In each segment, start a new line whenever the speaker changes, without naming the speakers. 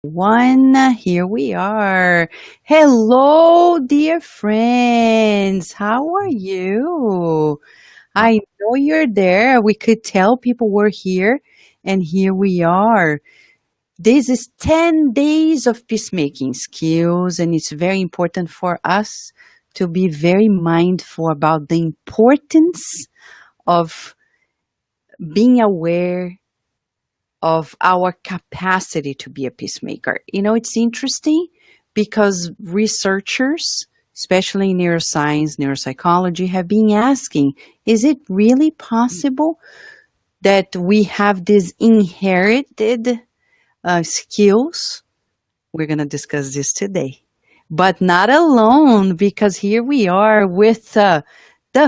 One, here we are. Hello, dear friends. How are you? I know you're there. We could tell people were here, and here we are. This is 10 days of peacemaking skills, and it's very important for us to be very mindful about the importance of being aware of our capacity to be a peacemaker. It's interesting because researchers, especially in neuroscience, neuropsychology, have been asking, is it really possible that we have these inherited skills? We're going to discuss this today. But not alone, because here we are with the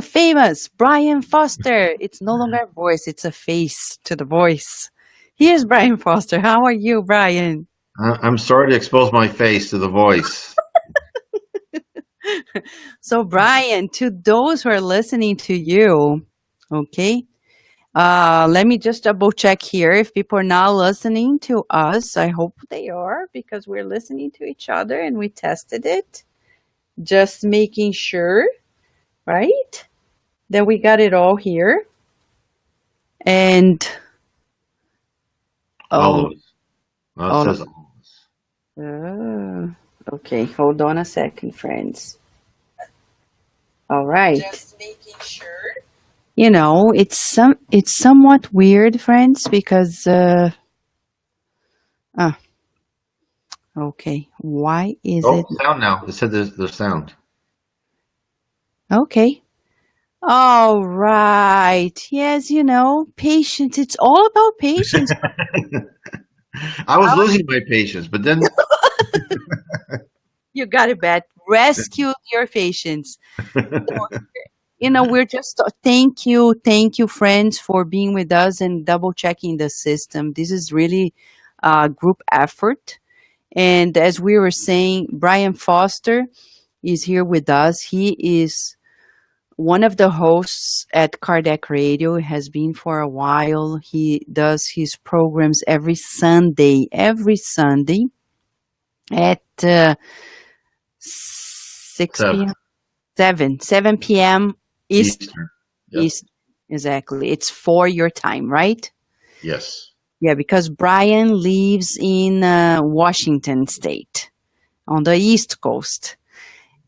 famous Brian Foster. It's no longer a voice, it's a face to the voice. Here's Brian Foster. How are you, Brian?
I'm sorry to expose my face to the voice.
So, Brian, to those who are listening to you, okay, let me just double check here if people are now listening to us. I hope they are because we're listening to each other and we tested it. Just making sure, right, that we got it all here. And oh,
Always. Well, it
all
says always.
okay, hold on a second, friends. All right. Just making sure. It's somewhat weird, friends, because okay. Why is it
Sound now. It said there's sound.
okay? All right. Yes, patience. It's all about patience.
I was losing my patience, but then
You got it, Beth. Rescue your patience. We're just thank you, friends, for being with us and double checking the system. This is really a group effort. And as we were saying, Brian Foster is here with us. He is one of the hosts at Cardiac Radio. He has been for a while. He does his programs every Sunday at 6
seven.
p.m. 7 p.m.
Eastern. Yep.
East, exactly. It's for your time, right?
Yes.
Yeah, because Brian lives in Washington State on the East Coast.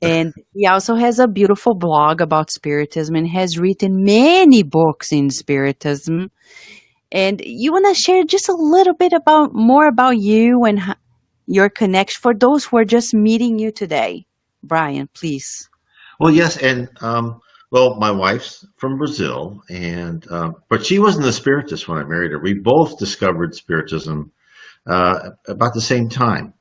And he also has a beautiful blog about Spiritism and has written many books in Spiritism. And you want to share just a little bit more about you and your connection for those who are just meeting you today. Brian, please.
Well, yes, and well, my wife's from Brazil, and but she wasn't a spiritist when I married her. We both discovered spiritism about the same time.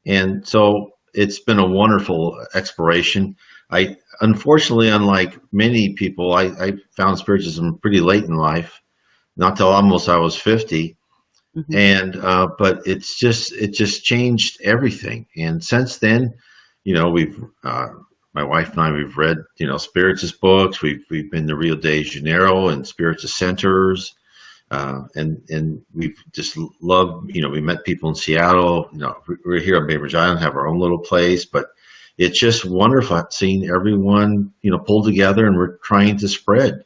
And so it's been a wonderful exploration. I unfortunately, unlike many people, I found spiritism pretty late in life, not till almost I was 50.
Mm-hmm.
And but it just changed everything. And since then, we've my wife and I, we've read spiritist books. We've been to Rio de Janeiro and spiritist centers. And we've just loved, we met people in Seattle, we're here in Bainbridge Island, have our own little place, but it's just wonderful seeing everyone, pull together, and we're trying to spread,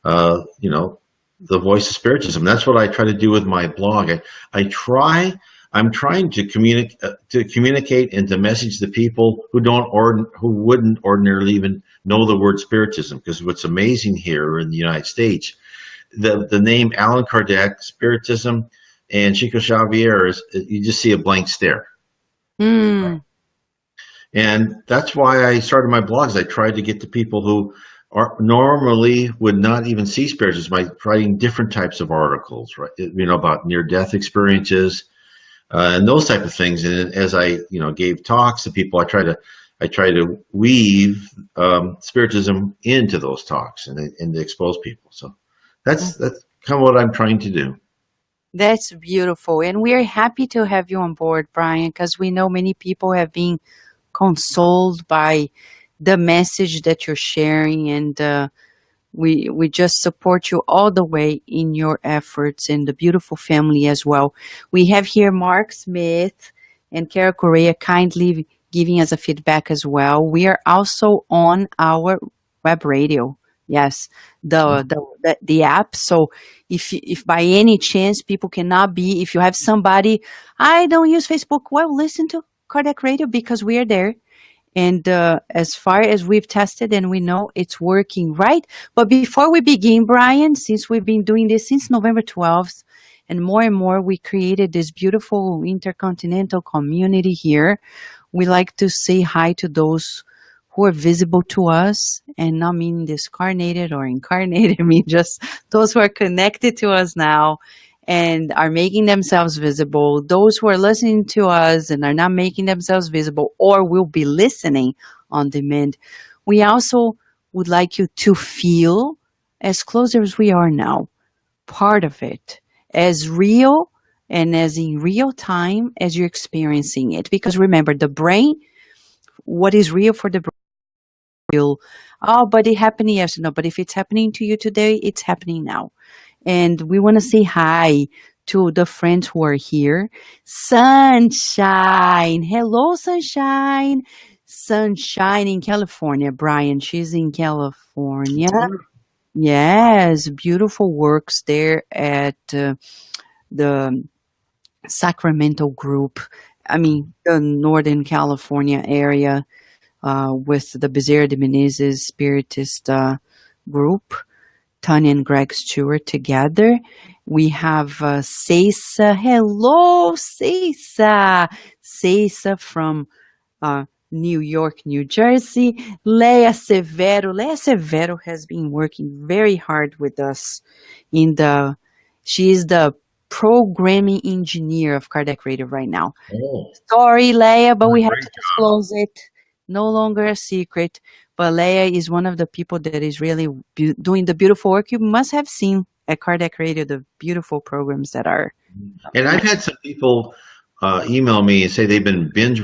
the voice of spiritism. That's what I try to do with my blog. I'm trying to communicate and to message the people who who wouldn't ordinarily even know the word spiritism, because what's amazing here in the United States, the name Allan Kardec, Spiritism, and Chico Xavier you just see a blank stare.
Mm.
And that's why I started my blogs. I tried to get to people who normally would not even see spiritism by writing different types of articles, right? About near-death experiences and those type of things. And as I gave talks to people, I try to weave spiritism into those talks and to expose people. So that's kind of what I'm trying to do.
That's beautiful. And we are happy to have you on board, Brian, because we know many people have been consoled by the message that you're sharing. And we just support you all the way in your efforts, and the beautiful family as well. We have here Mark Smith. and Carol Correa kindly giving us a feedback as well. We are also on our web radio. Yes, the app. So if by any chance people cannot be, if you have somebody, I don't use Facebook. Well, listen to Cardiac Radio because we are there. And as far as we've tested and we know it's working, right? But before we begin, Brian, since we've been doing this since November 12th, and more, we created this beautiful intercontinental community here. We like to say hi to those who are visible to us, and not mean discarnated or incarnated, I mean just those who are connected to us now and are making themselves visible, those who are listening to us and are not making themselves visible or will be listening on demand. We also would like you to feel as close as we are now, part of it, as real and as in real time as you're experiencing it. Because remember, the brain, what is real for the brain, real. Oh, but it happened yesterday. No, but if it's happening to you today, it's happening now. And we want to say hi to the friends who are here. Sunshine. Hello, Sunshine. Sunshine in California. Brian, she's in California. Yes, beautiful works there at the Sacramento group. I mean, the Northern California area with the Bezerra de Menezes Spiritist group. Tanya and Greg Stewart together. We have Ceisa. Hello, Ceisa. Ceisa from New York, New Jersey. Leia Severo. Leia Severo has been working very hard with us she is the programming engineer of Cardiac Radio right now.
Oh,
Sorry, Leia, but we have
great
to disclose it. No longer a secret. But Leia is one of the people that is really doing the beautiful work. You must have seen at Cardiac Radio the beautiful programs that are.
and I've had some people email me and say they've been binge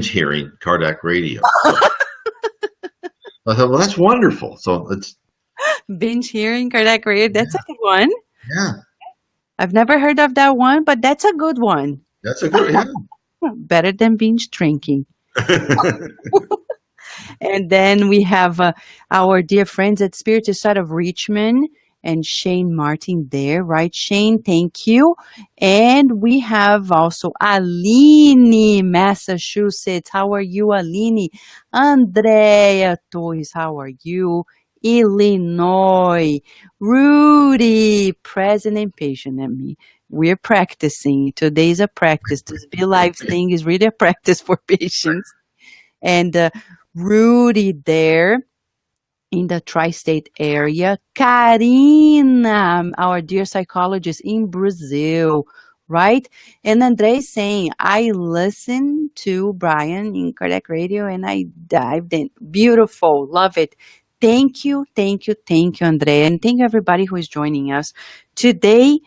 hearing cardiac radio. So I thought, well, that's wonderful. So it's
Binge hearing Cardiac Radio. That's a good one.
yeah,
I've never heard of that one, but that's a good one.
that's a good yeah.
Better than binge drinking. And then we have our dear friends at Spiritist Side of Richmond and Shane Martin there, right, Shane? Thank you. And we have also Aline, Massachusetts. How are you, Aline? Andrea Torres, how are you? Illinois. Rudy, present and patient at me. We're practicing. Today's a practice. This Be Live thing is really a practice for patients. And Rudy there in the tri-state area. Karina, our dear psychologist in Brazil, right? And Andre saying, I listened to Brian in Cardiac Radio and I dived in. Beautiful. Love it. Thank you, thank you, thank you, Andre. And thank you everybody who is joining us. Today,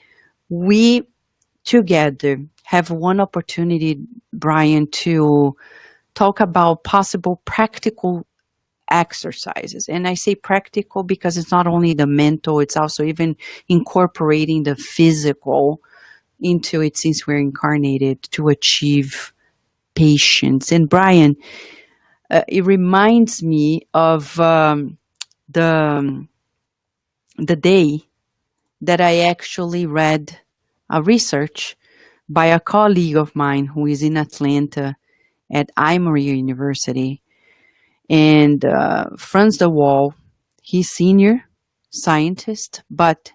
we together have one opportunity, Brian, to talk about possible practical exercises. And I say practical because it's not only the mental, it's also even incorporating the physical into it since we're incarnated to achieve patience. And Brian, it reminds me of the day that I actually read a research by a colleague of mine who is in Atlanta at Emory University. And Franz de Waal, he's senior scientist, but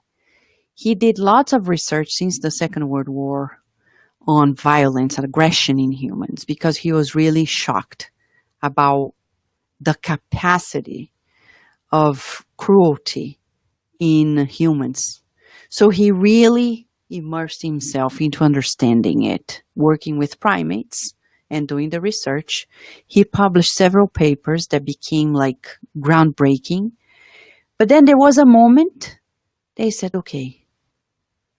he did lots of research since the Second World War on violence and aggression in humans because he was really shocked about the capacity of cruelty in humans. So he really immersed himself into understanding it, working with primates and doing the research. He published several papers that became like groundbreaking. But then there was a moment they said, okay,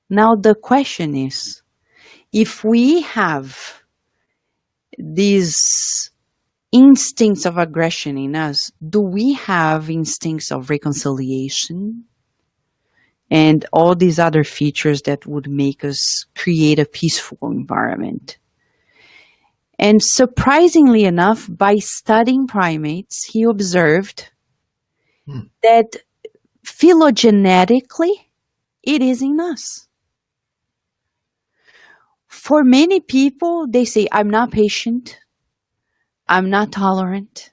now the question is, if we have these instincts of aggression in us, do we have instincts of reconciliation and all these other features that would make us create a peaceful environment? And surprisingly enough, by studying primates, he observed
Hmm.
that phylogenetically, it is in us. For many people, they say, I'm not patient, I'm not tolerant,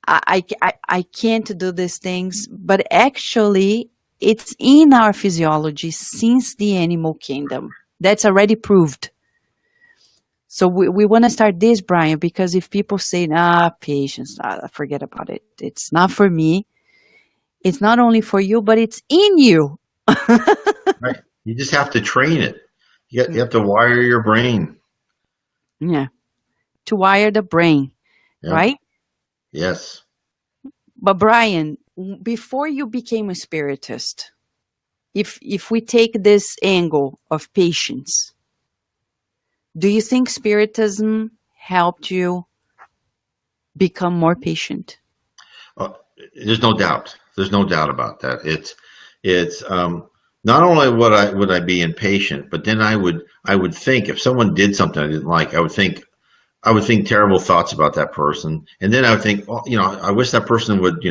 I can't do these things. But actually, it's in our physiology since the animal kingdom. That's already proved. So we want to start this, Brian, because if people say, patience, forget about it. It's not for me. It's not only for you, but it's in you.
Right. You just have to train it. You have to wire your brain.
Yeah, to wire the brain,
Yeah.
right?
Yes.
But Brian, before you became a spiritist, if we take this angle of patience, do you think spiritism helped you become more patient?
Uh, there's no doubt. There's no doubt about that. It's not only would I be impatient, but then I would think if someone did something I didn't like, I would think terrible thoughts about that person, and then I would think, well, I wish that person would,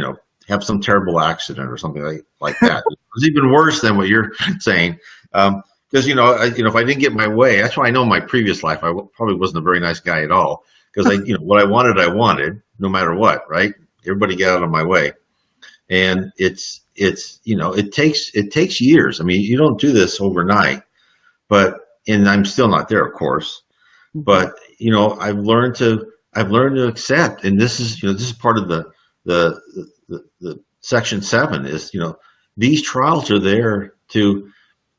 have some terrible accident or something like that. It was even worse than what you're saying, because if I didn't get my way, that's why I know in my previous life probably wasn't a very nice guy at all, because what I wanted, no matter what, right? Everybody got out of my way, and it takes years. I mean, you don't do this overnight, and I'm still not there, of course,
Mhm.
but I've learned to accept, and this is part of the the section 7 is, these trials are there to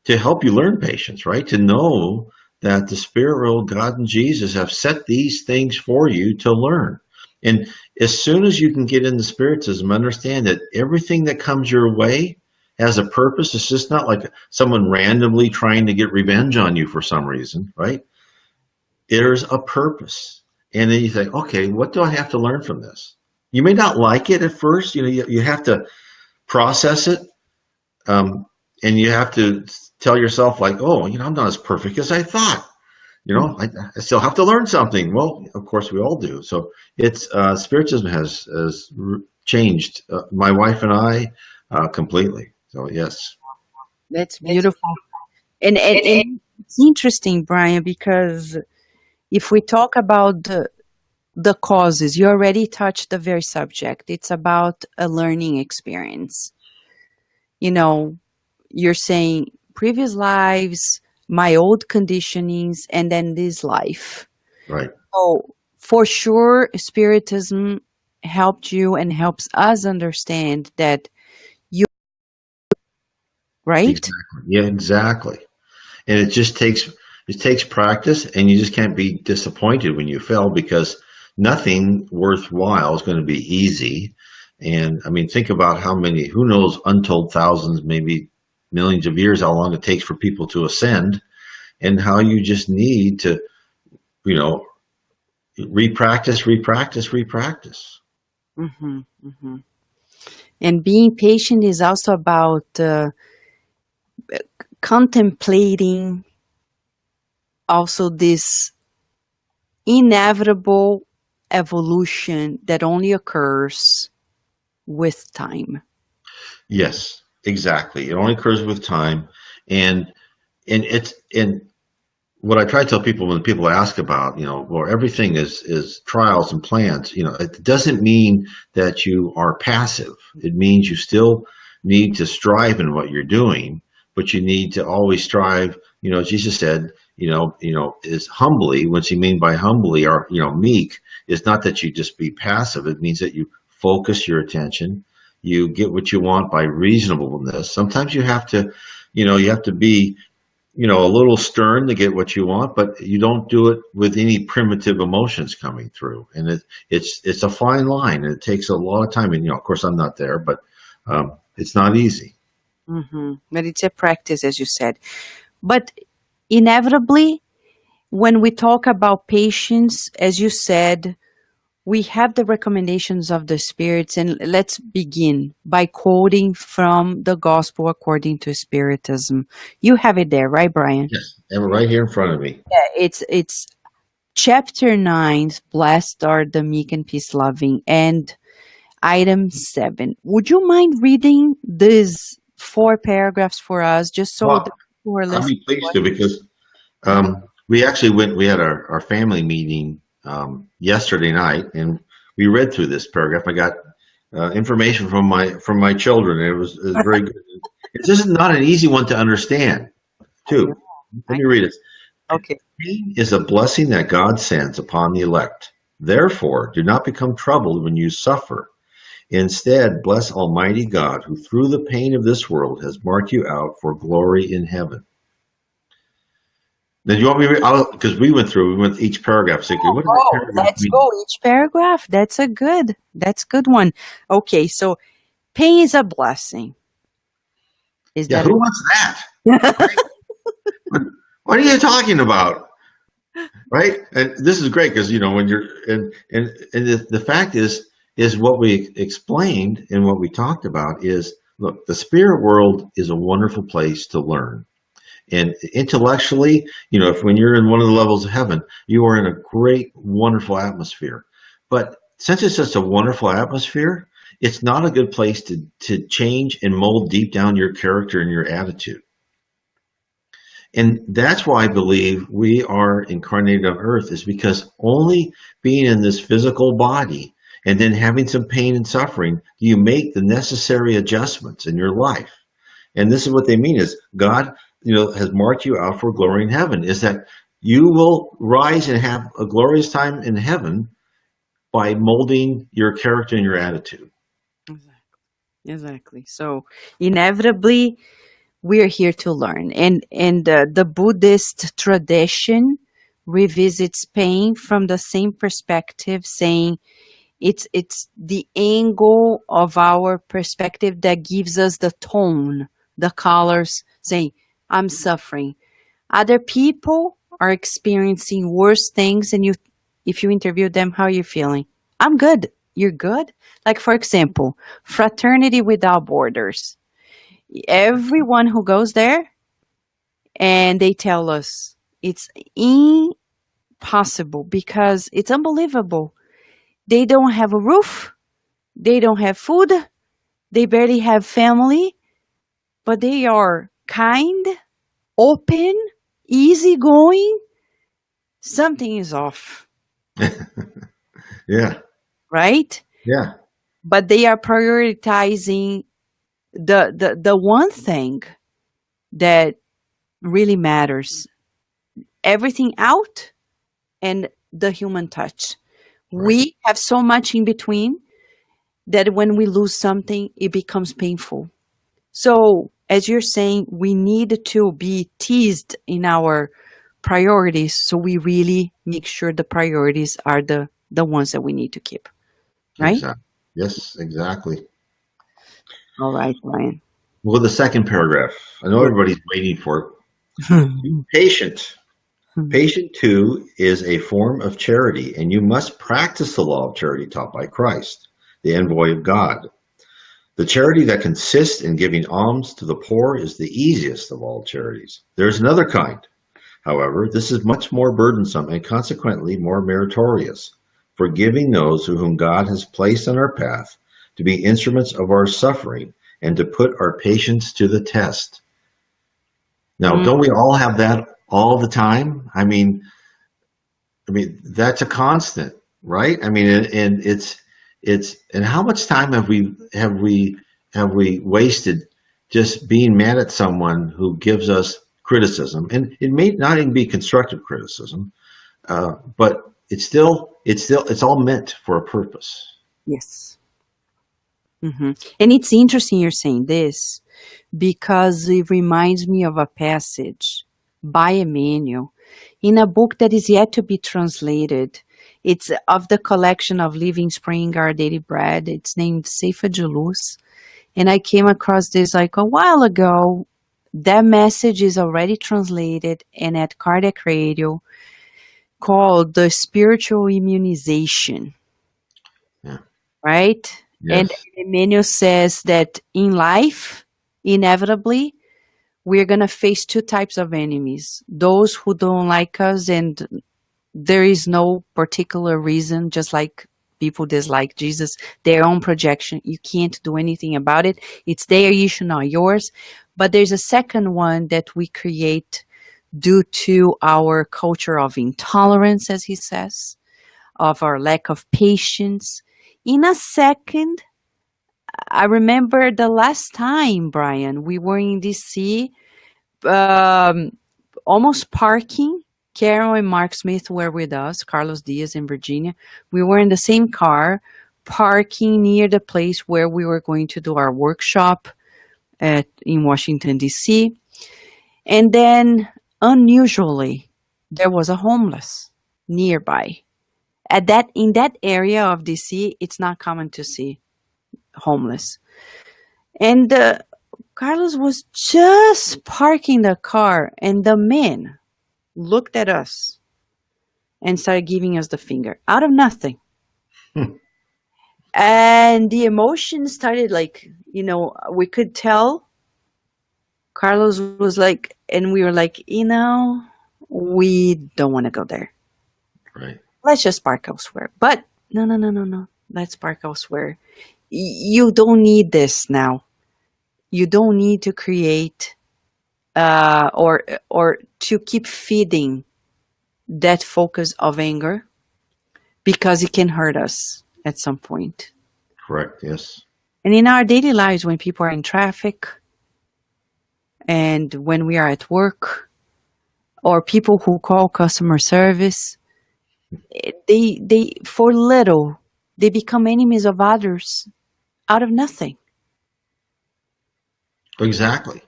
help you learn patience, right? To know that the spirit world, God and Jesus have set these things for you to learn. And as soon as you can get into spiritism, understand that everything that comes your way has a purpose. It's just not like someone randomly trying to get revenge on you for some reason, right? There's a purpose. And then you think, okay, what do I have to learn from this? You may not like it at first. You have to process it. Um, and you have to tell yourself, like, oh, I'm not as perfect as I thought. I still have to learn something. Well, of course, we all do. So it's spiritism has changed my wife and I completely. So yes,
That's beautiful. And it's interesting, Brian, because if we talk about the causes, you already touched the very subject. It's about a learning experience. You know, you're saying previous lives, my old conditionings, and then this life.
right,
So for sure, Spiritism helped you and helps us understand that you, right?
exactly, yeah, exactly. And it takes practice, and you just can't be disappointed when you fail, because nothing worthwhile is going to be easy. And I mean, think about how many, who knows, untold thousands, maybe millions of years, how long it takes for people to ascend, and how you just need to, you know repractice, repractice, repractice.
Hmm. Hmm. And being patient is also about contemplating also this inevitable evolution that only occurs with time.
Yes, exactly. It only occurs with time, and and what I try to tell people when people ask about, well, everything is trials and plans. It doesn't mean that you are passive. It means you still need to strive in what you're doing, but you need to always strive. Jesus said, is humbly. What's he mean by humbly, or meek? Is not that you just be passive. It means that you focus your attention. You get what you want by reasonableness. Sometimes you have to be a little stern to get what you want, but you don't do it with any primitive emotions coming through. And it's a fine line, and it takes a lot of time. And of course, I'm not there, but it's not easy.
But it's a practice, as you said. But inevitably, when we talk about patience, as you said, we have the recommendations of the spirits, and let's begin by quoting from the Gospel according to Spiritism. You have it there, right, Brian?
Yes, and right here in front of me.
Yeah, it's Chapter 9, Blessed are the meek and peace loving. And item 7. Would you mind reading these 4 paragraphs for us, just so the
Well,
people who are
I'd
listening
be pleased to
to
because
us?
we actually we had our family meeting yesterday night, and we read through this paragraph. I got information from my children. It was very good. It's just not an easy one to understand,
I know.
too. Let
I
me read it.
Okay.
Pain is a blessing that God sends upon the elect. Therefore, do not become troubled when you suffer. Instead, bless Almighty God, who through the pain of this world has marked you out for glory in heaven. Now, do you want me to because we went each paragraph. So, okay, what does that
Oh,
paragraph
let's
mean?
go each paragraph. That's a good one. Okay, so pain is a blessing. Is
Yeah,
that
who wants that?
a
Right? What, what are you talking about? Right? And this is great because when you're and the fact is what we explained and what we talked about is look, the spirit world is a wonderful place to learn. And intellectually, if when you're in one of the levels of heaven, you are in a great, wonderful atmosphere. But since it's such a wonderful atmosphere, it's not a good place to change and mold deep down your character and your attitude. And that's why I believe we are incarnated on earth is because only being in this physical body and then having some pain and suffering, do you make the necessary adjustments in your life. And this is what they mean is God, has marked you out for glory in heaven, is that you will rise and have a glorious time in heaven by molding your character and your attitude.
Exactly. So inevitably, we are here to learn, and the Buddhist tradition revisits pain from the same perspective, saying it's the angle of our perspective that gives us the tone, the colors. Saying, I'm suffering. Other people are experiencing worse things, and if you interview them, how are you feeling? I'm good. You're good. Like, for example, Fraternity Without Borders. Everyone who goes there, and they tell us it's impossible because it's unbelievable. They don't have a roof, they don't have food, they barely have family, but they are kind, open, easygoing. Something is off,
Yeah,
right?
yeah,
But they are prioritizing the one thing that really matters. Everything out and the human touch.
right,
We have so much in between that when we lose something, it becomes painful. So, as you're saying, we need to be teased in our priorities so we really make sure the priorities are the ones that we need to keep, right?
exactly. Yes, exactly.
All right, Ryan.
Well, the second paragraph. I know
Good.
everybody's waiting for it. Be patient. Patient too is a form of charity, and you must practice the law of charity taught by Christ, the envoy of God. The charity that consists in giving alms to the poor is the easiest of all charities. There is another kind, however, this is much more burdensome and consequently more meritorious, forgiving those whom God has placed on our path to be instruments of our suffering and to put our patience to the test. Now,
Mm,
don't we all have that all the time? I mean that's a constant, right? I mean, and it's and how much time have we wasted just being mad at someone who gives us criticism, and it may not even be constructive criticism, but it's all meant for a purpose.
yes. And it's interesting you're saying this because it reminds me of a passage by Emmanuel in a book that is yet to be translated. It's of the collection of Living Spring, Our Daily Bread. It's named Seifa de Luz. And I came across this like a while ago. That message is already translated and at Cardiac Radio called The Spiritual Immunization,
Yeah.
right? And
Yes.
Emmanuel says that in life, inevitably, we're going to face two types of enemies: those who don't like us and There is no particular reason, just like people dislike Jesus, their own projection. You can't do anything about it. It's their issue, not yours. But there's a second one that we create due to our culture of intolerance, as he says, of our lack of patience. In a second, I remember the last time, Brian, we were in DC, um, almost parking. Carol and Mark Smith were with us, Carlos Diaz in Virginia. We were in the same car, parking near the place where we were going to do our workshop in Washington, D.C. And then, unusually, there was a homeless nearby. In that area of DC, it's not common to see homeless. And Carlos was just parking the car, and the man looked at us and started giving us the finger out of nothing.
Hmm.
And the emotion started, like, we could tell Carlos was like, and we were like, we don't want to go there.
Right.
Let's just park elsewhere. But no, no, no, no, no. Let's park elsewhere. You don't need this now. You don't need to create or to keep feeding that focus of anger, because it can hurt us at some point.
Correct. Yes.
And in our daily lives, when people are in traffic and when we are at work, or people who call customer service, they for little, they become enemies of others out of nothing
Exactly.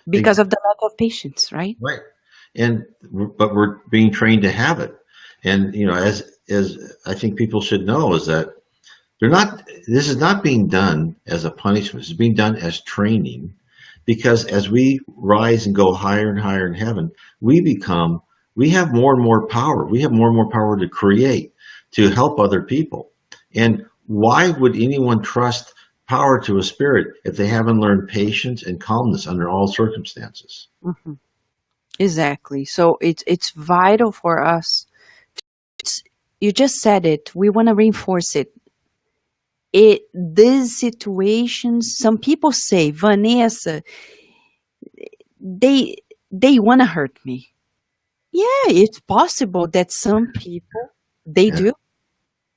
because of the lack of patience, right?
Right. And but we're being trained to have it. And as I think people should know is that they're not this is not being done as a punishment. It's being done as training, because as we rise and go higher and higher in heaven, we have more and more power. We have more and more power to create, to help other people. And why would anyone trust power to a spirit if they haven't learned patience and calmness under all circumstances?
Hmm. Exactly. So it's vital for us. You just said it. We want to reinforce it. These situations, some people say, Vanessa, they they want to hurt me. Yeah, it's possible that some people they
Yeah.
do,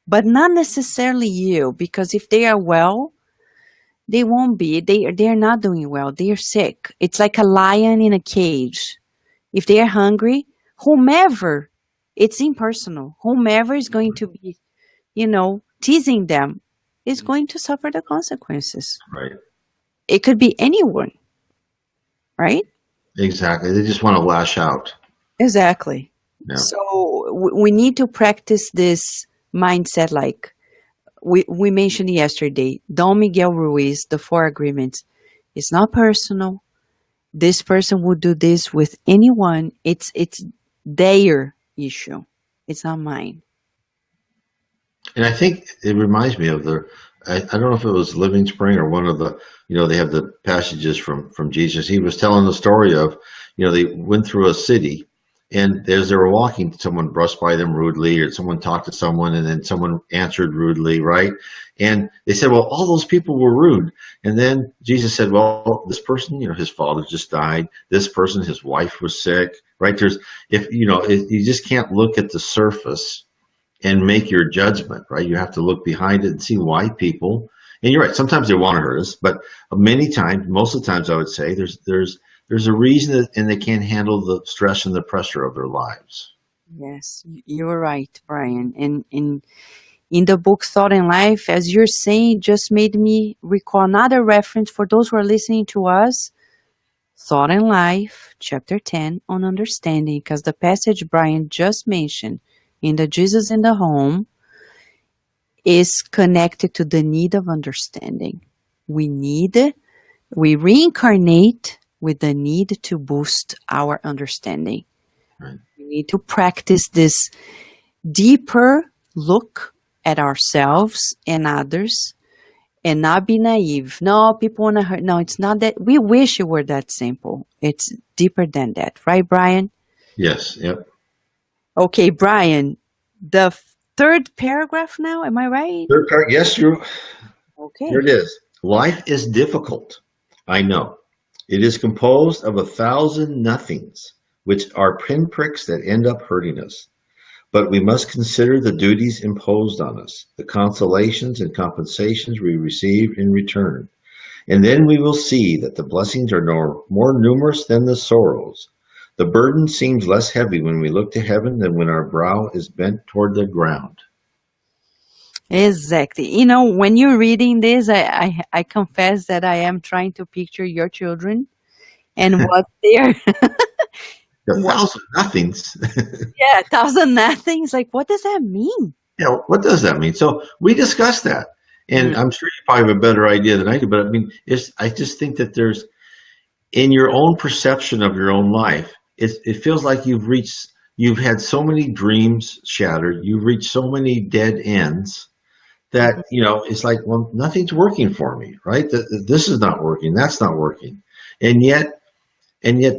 but not necessarily you, because if they are well, they won't be. They're not doing well. They're sick. It's like a lion in a cage. If they are hungry, whomever, it's impersonal. Whomever is going to be, teasing them is going to suffer the consequences.
Right.
It could be anyone, right?
Exactly. They just want to lash out.
Exactly.
Yeah.
So we need to practice this mindset, like we mentioned yesterday. Don Miguel Ruiz, the Four Agreements. It's not personal. This person would do this with anyone. It's their issue. It's not mine.
And I think it reminds me of I don't know if it was Living Spring or one of the, they have the passages from Jesus. He was telling the story of, they went through a city, and as they were walking, someone brushed by them rudely, or someone talked to someone, and then someone answered rudely, right? And they said, well, all those people were rude. And then Jesus said, well, this person, his father just died. This person, his wife was sick, right? If you just can't look at the surface and make your judgment, right? You have to look behind it and see why people. And you're right. Sometimes they want to hurt us, but many times, most of the times, I would say there's a reason that, and they can't handle the stress and the pressure of their lives.
Yes, you're right, Brian. And in the book Thought and Life, as you're saying, just made me recall another reference for those who are listening to us. Thought and Life, chapter 10 on understanding, because the passage Brian just mentioned in the Jesus in the Home is connected to the need of understanding. We reincarnate with the need to boost our understanding.
Right.
We need to practice this deeper look at ourselves and others and not be naive. No, people want to hurt. No, it's not that. We wish it were that simple. It's deeper than that. Right, Brian?
Yes. Yep.
Okay, Brian, the third paragraph now, am I right?
Third part, yes, here
Okay.
it is. Life is difficult, I know. It is composed of 1,000 nothings, which are pinpricks that end up hurting us. But we must consider the duties imposed on us, the consolations and compensations we receive in return. And then we will see that the blessings are more numerous than the sorrows. The burden seems less heavy when we look to heaven than when our brow is bent toward the ground.
Exactly. When you're reading this, I confess that I am trying to picture your children and what they're,
A
what,
thousand nothings.
yeah, thousand nothings. Like, what does that mean?
What does that mean? So we discussed that, and
Mm,
I'm sure you probably have a better idea than I do. But I mean, I just think that there's in your own perception of your own life, it feels like you've had so many dreams shattered, you've reached so many dead ends
mhm.
that it's like, well, nothing's working for me, right? This is not working, that's not working, and yet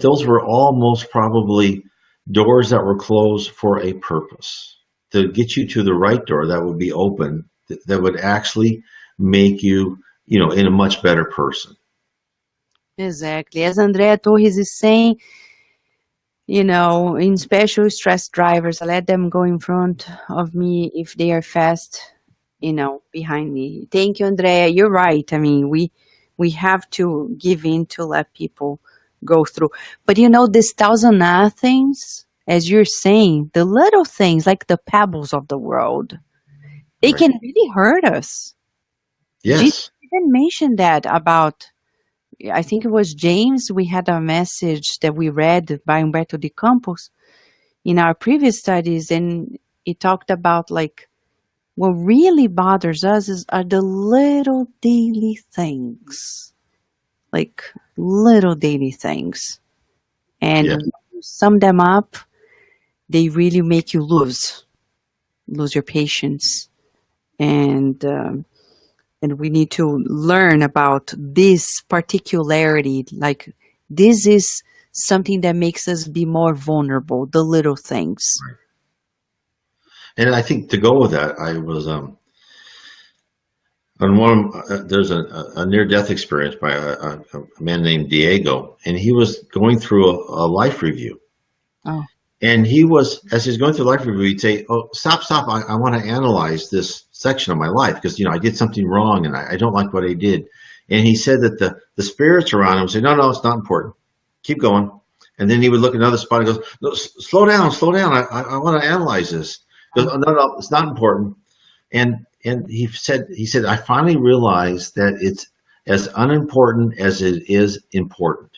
those were all most probably doors that were closed for a purpose to get you to the right door that would be open, that would actually make you, in a much better person.
Exactly. As Andrea Torres is saying, in special stress drivers, I let them go in front of me if they are fast, behind me. Thank you, Andrea. You're right. I mean, we have to give in to let people go through. But these thousand things, as you're saying, the little things like the pebbles of the world, they
Right.
can really hurt us. Jesus
Yes.
even mentioned that about, I think it was James. We had a message that we read by Humberto de Campos in our previous studies, and it talked about like what really bothers us are the little daily things, like little daily things, and
Yes.
when you sum them up, they really make you lose your patience, and we need to learn about this particularity. Like this is something that makes us be more vulnerable. The little things.
Right. And I think to go with that, I was on there's a near death experience by a man named Diego, and he was going through a life review.
Oh,
And he was, as he's going through life review, he'd say, "Oh, stop! I want to analyze this section of my life because I did something wrong and I don't like what I did." And he said that the spirits around him would say, "No, it's not important. Keep going." And then he would look at another spot and goes, "No, slow down, slow down. I want to analyze this." He goes, "Oh, no, it's not important." And he said, "I finally realized that it's as unimportant as it is important."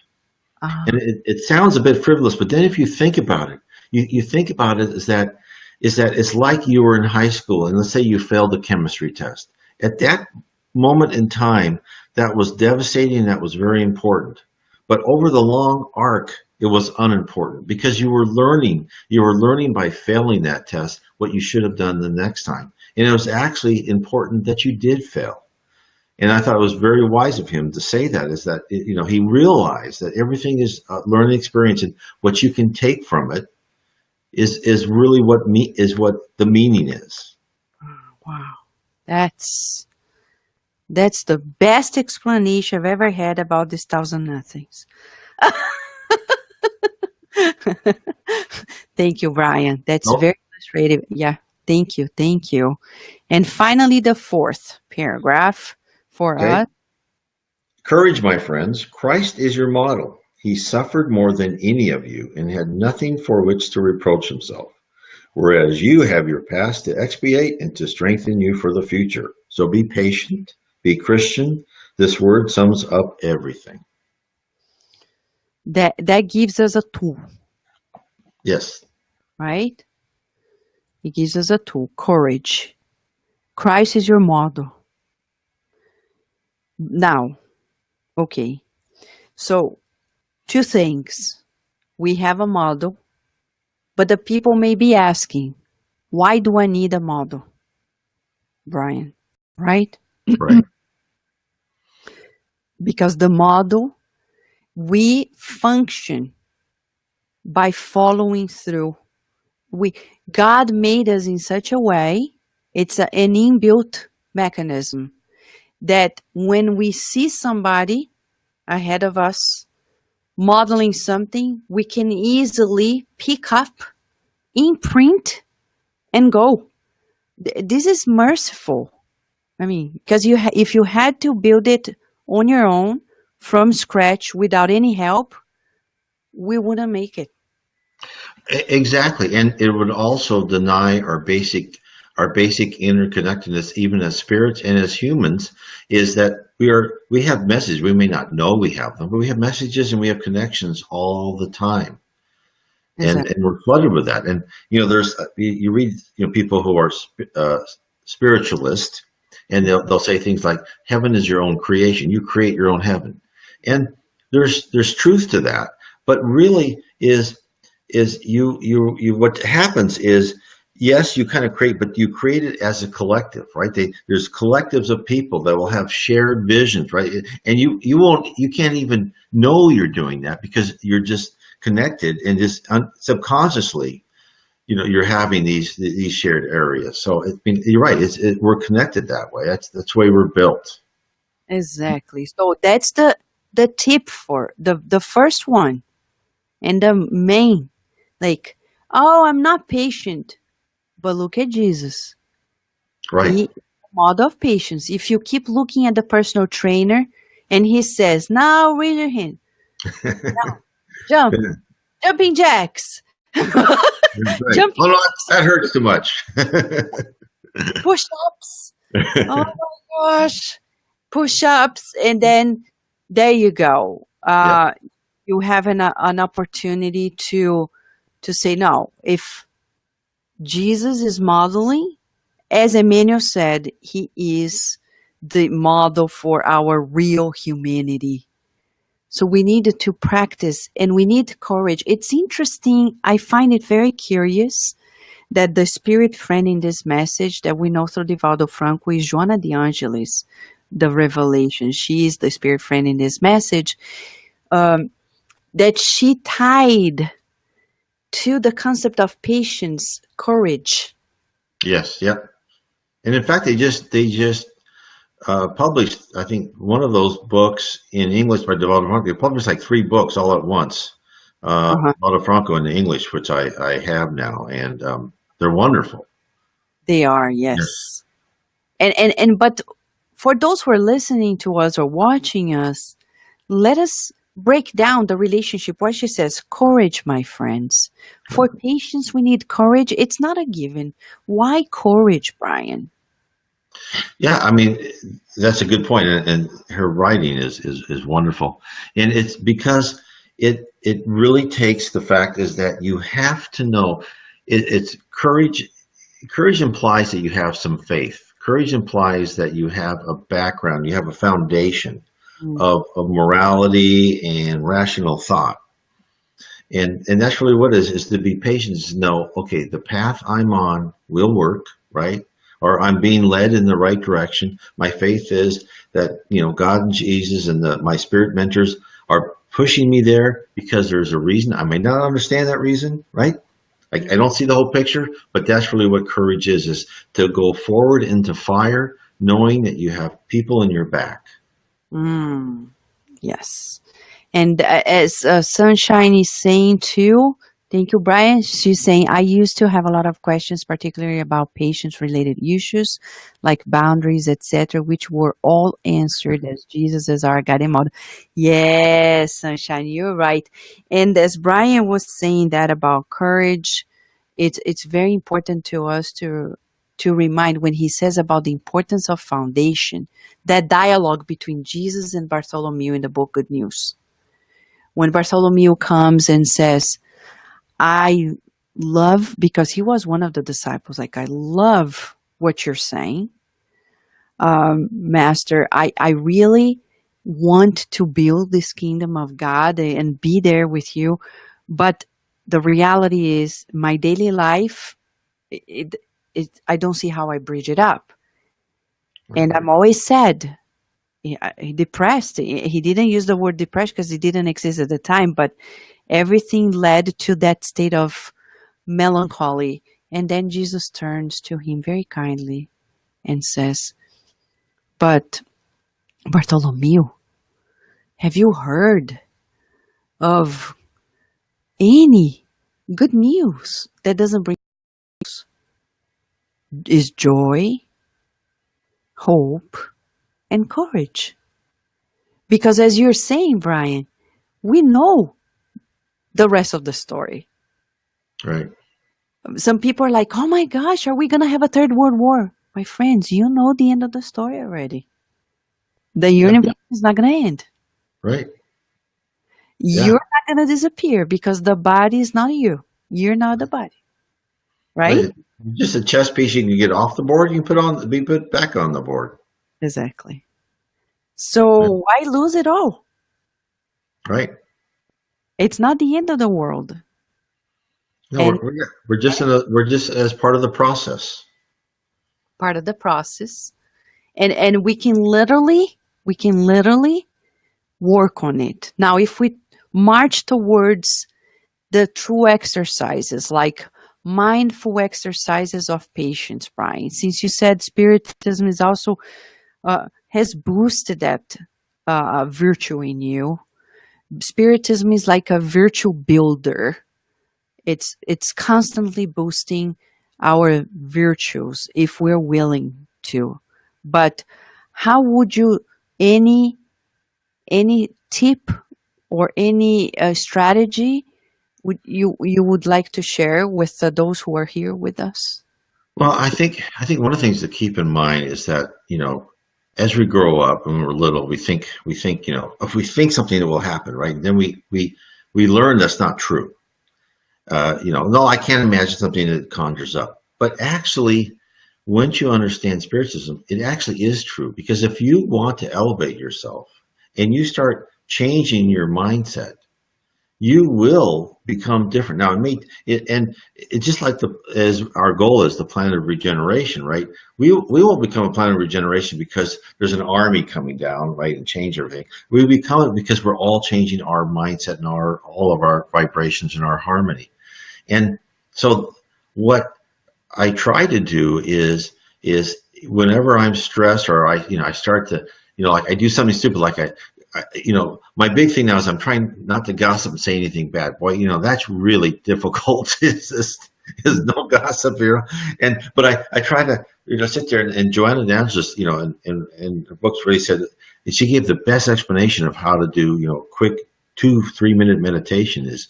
And
ah,
it sounds a bit frivolous, but then if you think about it, you think about it is that it's like you were in high school and let's say you failed the chemistry test. At that moment in time, that was devastating, that was very important. But over the long arc, it was unimportant because you were learning by failing that test what you should have done the next time. And it was actually important that you did fail. And I thought it was very wise of him to say that, is that he realized that everything is a learning experience, and what you can take from it is really what the meaning is.
wow. That's that's the best explanation I've ever had about this thousand nothings. Thank you, Brian. That's
Oh,
very illustrative. Yeah. Thank you. Thank you. And finally, the fourth paragraph for
okay.
us.
Courage, my friends. Christ is your model. He suffered more than any of you and had nothing for which to reproach himself, whereas you have your past to expiate and to strengthen you for the future. So be patient, be Christian. This word sums up everything.
That gives us a tool,
Yes,
right? It gives us a tool. Courage. Christ is your model. Now, okay. So, two things. We have a model, but the people may be asking, why do I need a model, Brian? Right?
right.
Because the model, we function by following through we God made us in such a way, it's an inbuilt mechanism that when we see somebody ahead of us modeling something, we can easily pick up, imprint, and go. This is merciful. I mean, because if you had to build it on your own from scratch without any help, we wouldn't make it.
Exactly, and it would also deny our basic interconnectedness, even as spirits and as humans, is that we have messages. We may not know we have them, but we have messages and we have connections all the time, and
Exactly.
we're flooded with that. And there's you read people who are spiritualists, and they'll say things like, "Heaven is your own creation. You create your own heaven," and there's truth to that, but really is you what happens is, yes, you kind of create, but you create it as a collective, right? There's collectives of people that will have shared visions, right? And you can't even know you're doing that because you're just connected and just subconsciously, you're having these shared areas. So you're right. We're connected that way. That's the way we're built.
Exactly. So that's the tip for the first one and the main, like, oh, I'm not patient, but look at Jesus.
Right.
He model of patience. If you keep looking at the personal trainer and he says, now raise your hand, jump, jumping jacks,
That's right.
jumping
Oh no,
jacks,
that hurts too much.
push ups. Oh my gosh, push ups. And then there you go.
Yep.
You have an opportunity to say, no, if Jesus is modeling, as Emmanuel said, he is the model for our real humanity. So we need to practice and we need courage. It's interesting. I find it very curious that the spirit friend in this message that we know through Divaldo Franco is Joana de Angelis, the revelation. She is the spirit friend in this message, that she tied to the concept of patience, courage.
Yes. Yep. And in fact, they just published, I think, one of those books in English by Devaldo Franco. They published like three books all at once.
Uh-huh.
Devaldo Franco in English, which I have now, and they're wonderful.
They are,
Yes.
yes. And but for those who are listening to us or watching us, let us break down the relationship. What she says, courage, my friends. For patience, we need courage. It's not a given. Why courage, Brian?
Yeah, I mean, that's a good point, and her writing is wonderful, and it's because it really takes the fact is that you have to know it's courage. Courage implies that you have some faith. Courage implies that you have a background, you have a foundation
Mm.
of morality and rational thought. And that's really what it is to be patient, is to know, okay, the path I'm on will work, right? Or I'm being led in the right direction. My faith is that, God and Jesus and my spirit mentors are pushing me there because there's a reason. I may not understand that reason, right? I don't see the whole picture, but that's really what courage is to go forward into fire, knowing that you have people in your back.
Mm, yes. And as Sunshine is saying too, thank you, Brian. She's saying, I used to have a lot of questions, particularly about patients related issues like boundaries, etc., which were all answered as Jesus as our guiding model. Yes, Sunshine, you're right. And as Brian was saying that about courage, it's very important to us to remind when he says about the importance of foundation, that dialogue between Jesus and Bartholomew in the book Good News, when Bartholomew comes and says, I love, because he was one of the disciples, like, I love what you're saying, Master. I really want to build this kingdom of God and be there with you. But the reality is, my daily life, it, I don't see how I bridge it up. And I'm always sad, depressed. He didn't use the word depressed because it didn't exist at the time, but everything led to that state of melancholy. And then Jesus turns to him very kindly and says, "But Bartholomew, have you heard of any good news that doesn't bring is joy, hope, and courage?" Because as you're saying, Brian, we know the rest of the story.
Right.
Some people are like, "Oh my gosh, are we going to have a third world war?" My friends, you know the end of the story already. The
Yep.
universe is not going to end.
Right.
You're
Yeah.
not going to disappear because the body is not you. You're not the body, right?
Right. Just a chess piece you can get off the board, you can be put back on the board.
Exactly. So
Yeah.
why lose it all?
Right.
It's not the end of the world.
No,
And
we're just as part of the process.
part of the process. And we can literally work on it. Now, if we march towards the true exercises, like mindful exercises of patience, Brian, since you said Spiritism is also has boosted that virtue in you. Spiritism is like a virtue builder. It's constantly boosting our virtues if we're willing to. But how would you any any tip or any strategy would you would like to share with those who are here with us?
Well, I think one of the things to keep in mind is that, as we grow up and we're little, we think, if we think something that will happen, right? Then we learn that's not true. No, I can't imagine something that conjures up. But actually, once you understand spiritism, it actually is true. Because if you want to elevate yourself and you start changing your mindset, you will become different. Now, and it's just like as our goal is the planet of regeneration, right? We won't become a planet of regeneration because there's an army coming down, right, and change everything. We become it because we're all changing our mindset and all of our vibrations and our harmony. And so what I try to do is whenever I'm stressed or I start to, like I do something stupid, like my big thing now is I'm trying not to gossip and say anything bad. Boy, that's really difficult. Is no gossip here. But I try to, sit there and Joanna D'Angelis, in her books really said, and she gave the best explanation of how to do, quick 2-3 minute meditation is,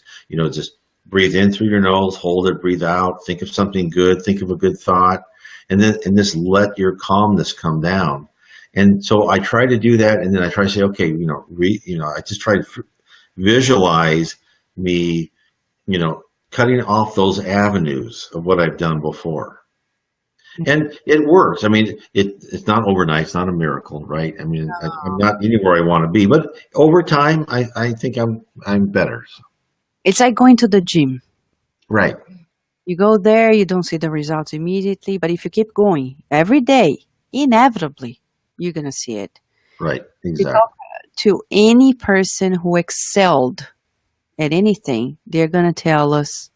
just breathe in through your nose, hold it, breathe out, think of something good, think of a good thought, and just let your calmness come down. And so I try to do that, and then I try to say, okay, I just try to visualize me, cutting off those avenues of what I've done before. And it works. I mean, it's not overnight. It's not a miracle, right? I mean, I'm not anywhere I want to be, but over time, I think I'm better.
It's like going to the gym.
Right,
You go there, you don't see the results immediately, but if you keep going every day, inevitably, you're going to see it.
right,
You talk
exactly.
to any person who excelled at anything, they're going to tell us,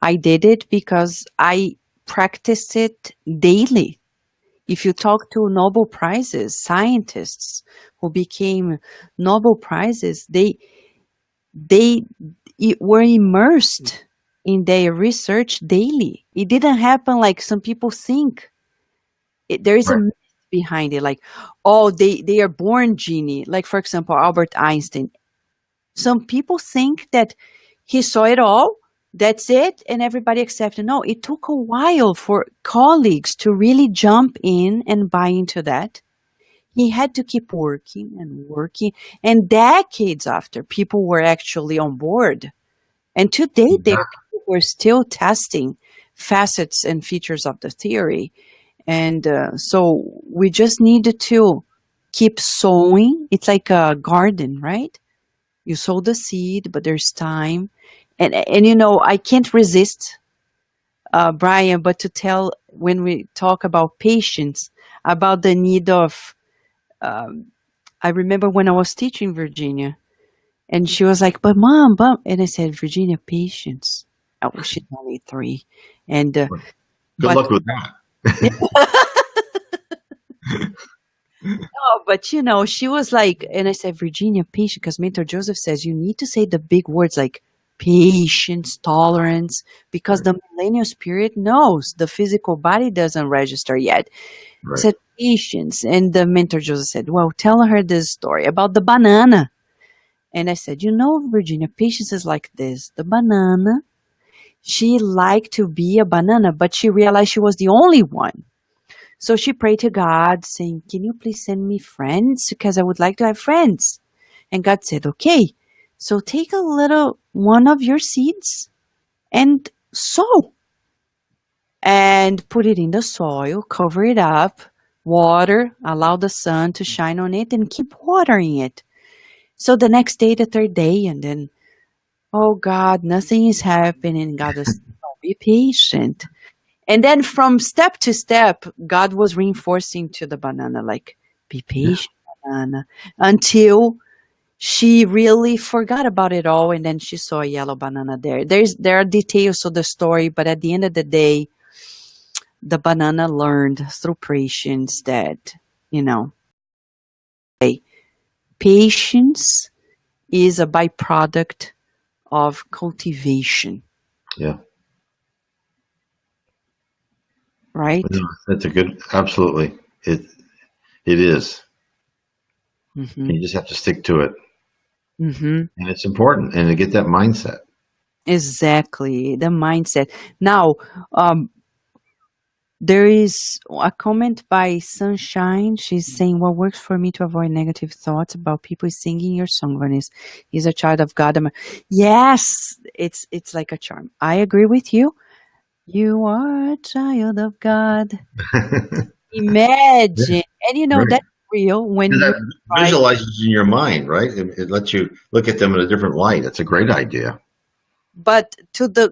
"I did it because I practiced it daily." If you talk to Nobel Prizes, scientists who became Nobel Prizes, they were immersed in their research daily. It didn't happen like some people think. There is a
Right,
myth behind it, like, oh, they are born genie. Like, for example, Albert Einstein. Some people think that he saw it all, that's it, and everybody accepted. No, it took a while for colleagues to really jump in and buy into that. He had to keep working and working, and decades after, people were actually on board. And to date, there are
exactly.
people who are still testing facets and features of the theory. And so we just needed to keep sowing. It's like a garden, right? You sow the seed, but there's time. And I can't resist, Brian, but to tell when we talk about patience, about the need of. I remember when I was teaching Virginia, and she was like, "But mom," and I said, "Virginia, patience. Oh, she's only 3. And,
Good
but
luck with that.
oh, but she was like, and I said, Virginia, patience, because Mentor Joseph says you need to say the big words like patience, tolerance, because
Right.
the millennial spirit knows the physical body doesn't register yet. He
Right.
said, patience. And the Mentor Joseph said, well, tell her this story about the banana. And I said, Virginia, patience is like this. The banana, she liked to be a banana, but she realized she was the only one. So she prayed to God, saying, can you please send me friends? Because I would like to have friends. And God said, okay. So take a little one of your seeds and sow and put it in the soil, cover it up, water, allow the sun to shine on it, and keep watering it. So the next day, the third day, and then, oh God, nothing is happening. God was, oh, be patient. And then from step to step, God was reinforcing to the banana, like, be
Yeah.
patient, banana, until she really forgot about it all. And then she saw a yellow banana there. There are details to the story, but at the end of the day, the banana learned through patience that, you know, hey, patience is a byproduct of cultivation,
Yeah.
right?
No, that's a good, absolutely. It it is.
Mm-hmm.
You just have to stick to it.
Mm-hmm.
And it's important and to get that mindset.
Exactly, the mindset. Now, um, there is a comment by Sunshine. She's saying, what works for me to avoid negative thoughts about people is singing your song, Vanessa. He's a child of God. Yes, it's like a charm. I agree with you. You are a child of God.
Yeah,
Imagine. And
right.
that's real when
And
you
that
try.
visualizes in your mind, right? It lets you look at them in a different light. It's a great idea.
But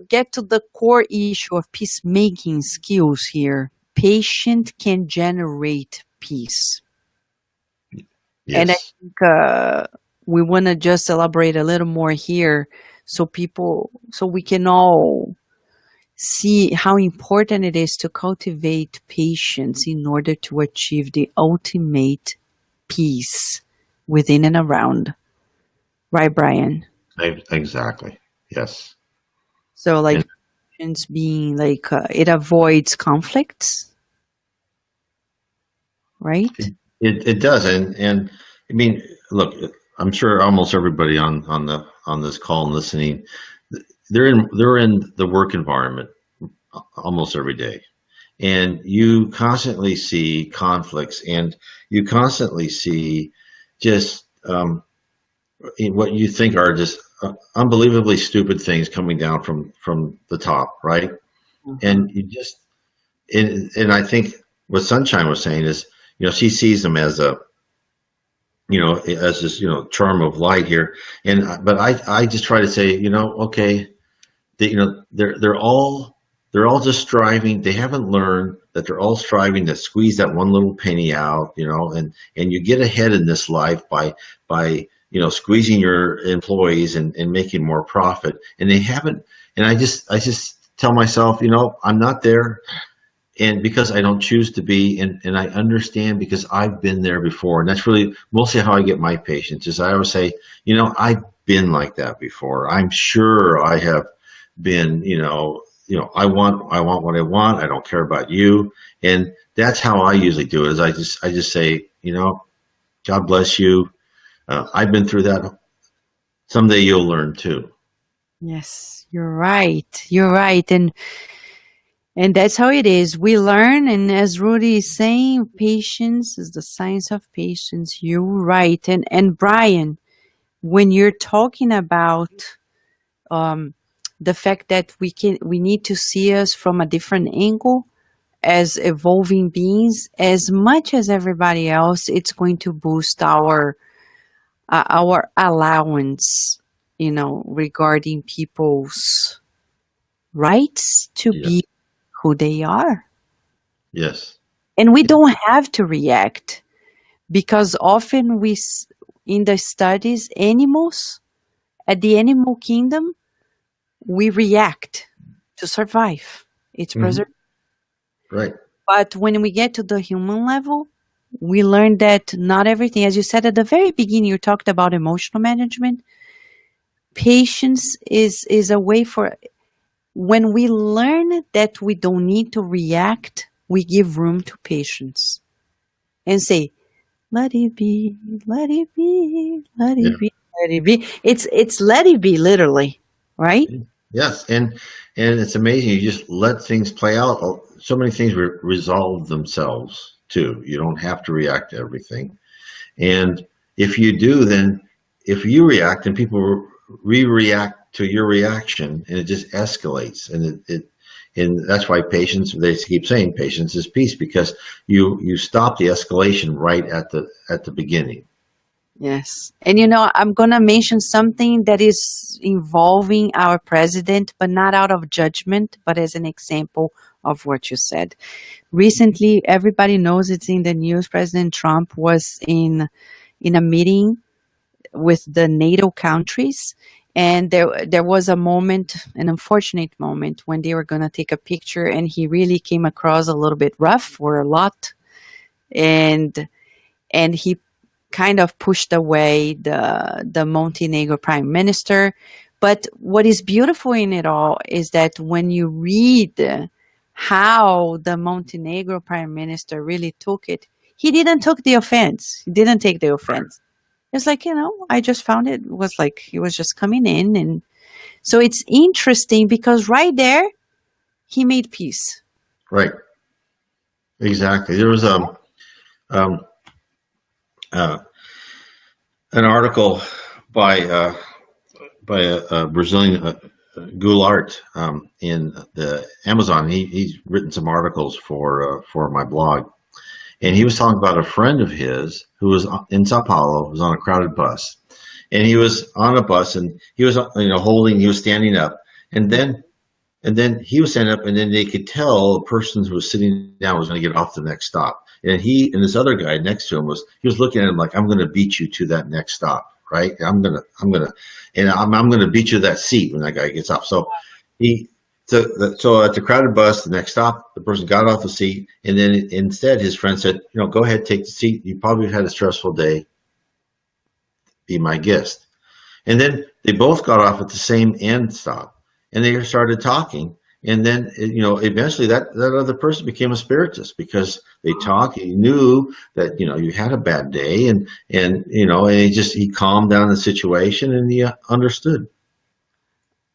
get to the core issue of peacemaking skills here, patient can generate peace. And I
Yes.
think we want to just elaborate a little more here so we can all see how important it is to cultivate patience in order to achieve the ultimate peace within and around. Right, Brian?
Exactly. Yes.
So,
And
like, patience being like, it avoids conflicts, right?
it does. And I mean, look, I'm sure almost everybody on this call and listening, they're in the work environment almost every day. And you constantly see conflicts and you constantly see just what you think are just unbelievably stupid things coming down from the top, right?
Uh-huh.
And you just and I think what Sunshine was saying is, she sees them as a, as this, charm of light here. And but I just try to say, okay, they're all just striving. They haven't learned that they're all striving to squeeze that one little penny out, and you get ahead in this life by squeezing your employees and making more profit. And they haven't. And I just tell myself, I'm not there, and because I don't choose to be, and I understand because I've been there before. And that's really mostly how I get my patients. Is I always say, I've been like that before. I'm sure I have been, I want what I want. I don't care about you. And that's how I usually do it. Is I just say, God bless you. I've been through that. Someday you'll learn too.
Yes, you're right. You're right. And that's how it is. We learn, and as Rudy is saying, patience is the science of patience. You're right. And Brian, when you're talking about um, the fact that we need to see us from a different angle as evolving beings, as much as everybody else, it's going to boost our allowance, regarding people's rights to
Yeah.
be who they are.
Yes.
And we don't have to react because often in the studies, animals, at the animal kingdom, we react. to survive. It's
Hmm.
preservation.
Right.
But when we get to the human level, we learn that not everything, as you said at the very beginning, you talked about emotional management. Patience is a way for when we learn that we don't need to react, we give room to patience and say, let it be, let it be, let
Yeah.
it be, let it be. It's let it be literally, right?
Yes, and it's amazing. You just let things play out. So many things resolve themselves too. You don't have to react to everything. And if you do, then if you react and people re-react to your reaction, and it just escalates, and and that's why patience. They keep saying patience is peace because you stop the escalation right at the beginning.
Yes. And I'm going to mention something that is involving our president, but not out of judgment, but as an example of what you said. Recently, everybody knows it's in the news. President Trump was in a meeting with the NATO countries, and there was a moment, an unfortunate moment, when they were going to take a picture, and he really came across a little bit rough or a lot, and he kind of pushed away the Montenegro prime minister. But what is beautiful in it all is that when you read how the Montenegro prime minister really took it, he didn't took the offense. He didn't take the offense. It's like, I just found it was like he was just coming in. And so it's interesting because right there, he made peace.
Right. Exactly. There was um, uh, an article by a Brazilian Goulart in the Amazon. He's written some articles for my blog, and he was talking about a friend of his who was in Sao Paulo, was on a crowded bus, and he was on a bus, and he was he was standing up, and then he was standing up, and then they could tell the person who was sitting down was going to get off the next stop. And he and this other guy next to him he was looking at him like, I'm going to beat you to that next stop, right? I'm going to beat you to that seat when that guy gets off. So he, so at the crowded bus, the next stop, the person got off the seat, and then instead his friend said, go ahead, take the seat. You probably had a stressful day. Be my guest. And then they both got off at the same end stop, and they started talking. And then, eventually that other person became a spiritist because they talked. He knew that, you had a bad day, and he calmed down the situation, and he understood.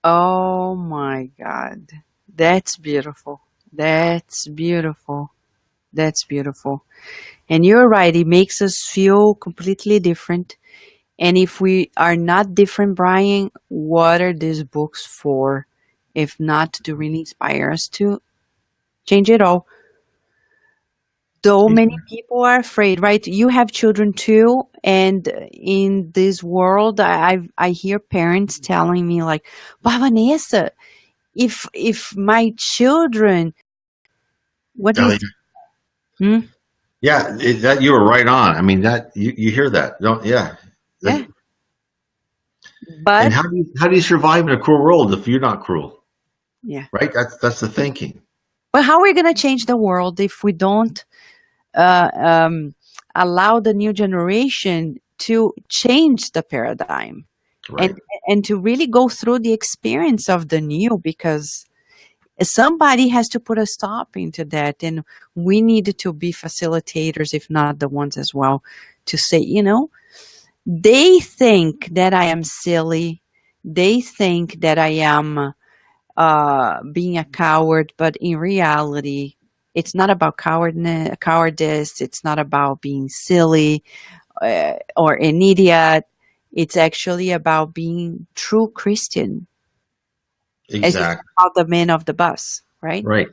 Oh my God. That's beautiful. That's beautiful. That's beautiful. And you're right. It makes us feel completely different. And if we are not different, Brian, what are these books for? If not to really inspire us to change it all. Though many people are afraid, right? You have children too, and in this world, I hear parents telling me like, "But Vanessa, if my children, what do you
Oh,
think?" Hmm?
yeah, that you were right on. I mean, that you hear that, don't? Yeah.
Yeah,
That, and
but
how do you survive in a cruel world if you're not cruel,
yeah,
right? That's the thinking,
but how are we gonna change the world if we don't uh, um, allow the new generation to change the paradigm and
right?
and to really go through the experience of the new? Because somebody has to put a stop into that, and we need to be facilitators, if not the ones as well, to say, they think that I am silly, they think that I am being a coward, but in reality, it's not about cowardice. It's not about being silly or an idiot. It's actually about being true Christian, as you said
Exactly.
about the man of the bus, right?
Right.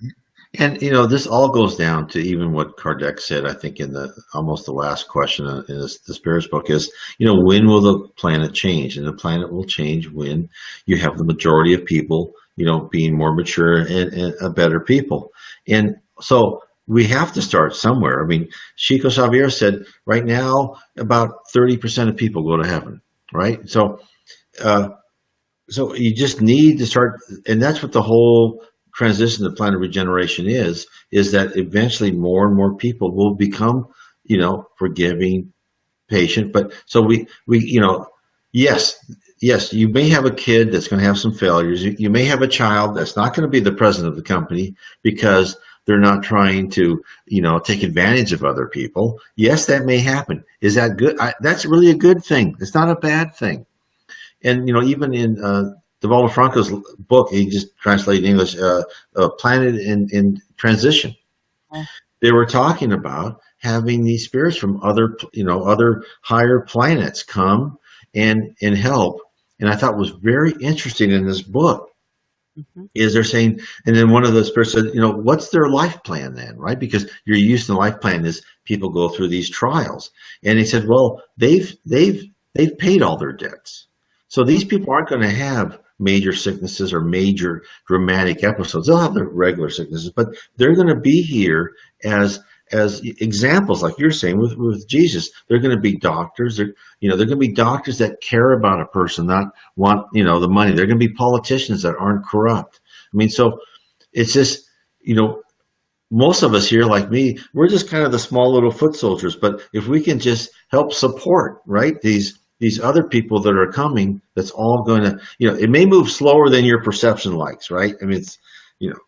And this all goes down to even what Kardec said, I think, in the almost the last question in the Spirits book is, when will the planet change? And the planet will change when you have the majority of people, being more mature and a better people. And so we have to start somewhere. I mean, Chico Xavier said right now about 30% of people go to heaven, right? So you just need to start, and that's what the whole transition to planet regeneration is that eventually more and more people will become, forgiving, patient. But so we yes, yes, you may have a kid that's going to have some failures. You may have a child that's not going to be the president of the company because they're not trying to, take advantage of other people. Yes, that may happen. Is that good? That's really a good thing. It's not a bad thing. And even in Devaldo Franco's book, he just translated in English, Planet in Transition. They were talking about having these spirits from other higher planets come and help. And I thought was very interesting in this book
Mm-hmm.
is they're saying, and then one of the spirits said, what's their life plan then, right? Because you're used to the life plan is people go through these trials, and he said, well, they've paid all their debts, so these people aren't going to have major sicknesses or major dramatic episodes. They'll have their regular sicknesses, but they're going to be here as examples, like you're saying with Jesus. They're going to be doctors. They're going to be doctors that care about a person, not want the money. They're going to be politicians that aren't corrupt. I mean, so it's just most of us here, like me, we're just kind of the small little foot soldiers. But if we can just help support, right, these other people that are coming, that's all going to, it may move slower than your perception likes, right? I mean, it's,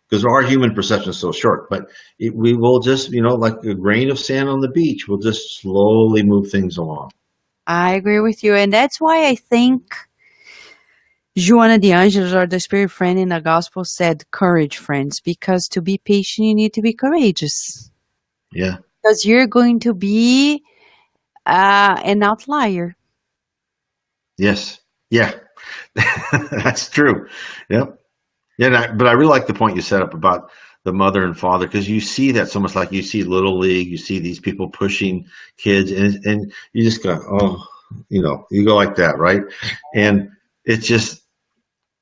because our human perception is so short, but we will just, like a grain of sand on the beach, we'll just slowly move things along.
I agree with you. And that's why I think Joana de Angelis, or the spirit friend in the gospel, said, courage, friends, because to be patient, you need to be courageous.
Yeah.
Because you're going to be an outlier.
Yes. Yeah. That's true. Yep. Yeah. But I really like the point you set up about the mother and father, because you see that so much. Like you see Little League, you see these people pushing kids, and you just go, oh, you go like that, right? And it's just,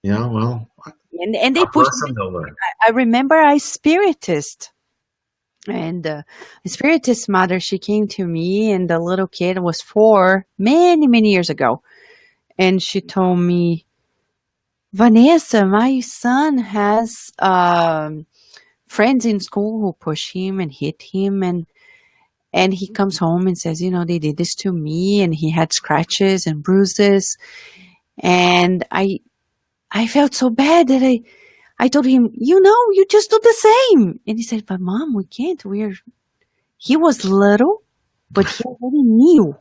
well,
And they
God
push
bless
me.
them, they'll learn.
I remember I spiritist. And the spiritist mother, she came to me, and the little kid was 4, many, many years ago. And she told me, Vanessa, my son has friends in school who push him and hit him, and he comes home and says, they did this to me, and he had scratches and bruises. And I felt so bad that I told him, you just do the same. And he said, but mom, we can't. He was little, but he already knew.